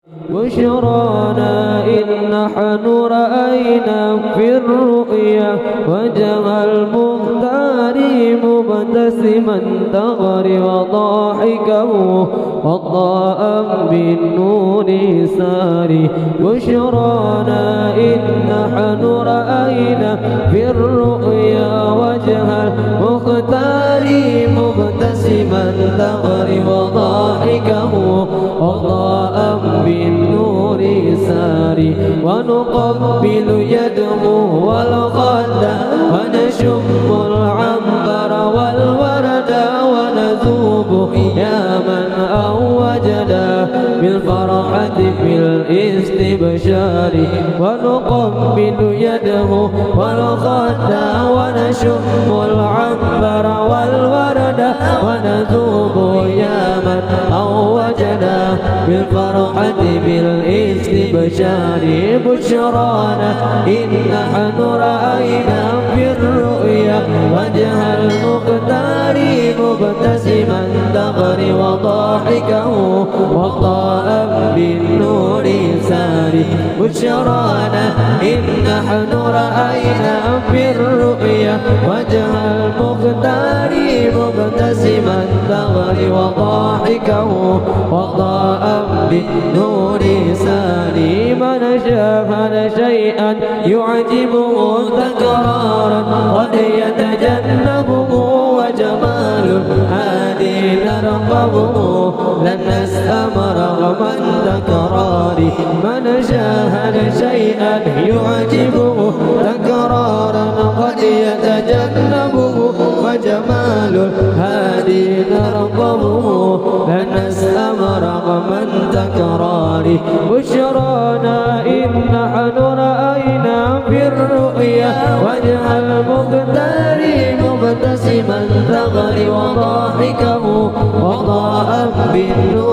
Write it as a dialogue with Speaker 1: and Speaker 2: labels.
Speaker 1: بشرانا إن نحن رأينا في الرؤيا وجه المختار مبتسما تغري وضاحكه وضاء بالنور ساري. بشرانا إن نحن رأينا في الرؤيا وجه المختار مبتسما تغري وضاحكه وضاء بالنور ساري. ونقبل يده والخد ونشم العنبر والورد ونذوب يا من أوجنا بالفرحة في الاستبشار. ونقبل يده والخد ونشم العنبر والورد ونذوب يا من أوجنا بالفرحة بالاستبشار. بشرانا إن نحن رأينا في الرؤيا وجه المختار مبتسما تغري وضاحكه وضاء بالنور ساري. بشرانا إن نحن رأينا في الرؤيا وجه المختار مبتسما تغري وضاحكه وضاء بالنور ساري. من شاهد شيئا يعجبه تكرارا قد يتجنبه وجمال هادي نرقبه لن نسأم رغم التكرار. من شاهد شيئا يعجبه تكرارا قد يتجنبه وجمال هادي نرقبه لن نسأم رغم التكرار. بشرانا إن نحن رأينا في الرؤيا وجه المختار مبتسما تغري وضاحكه وضاء بالنور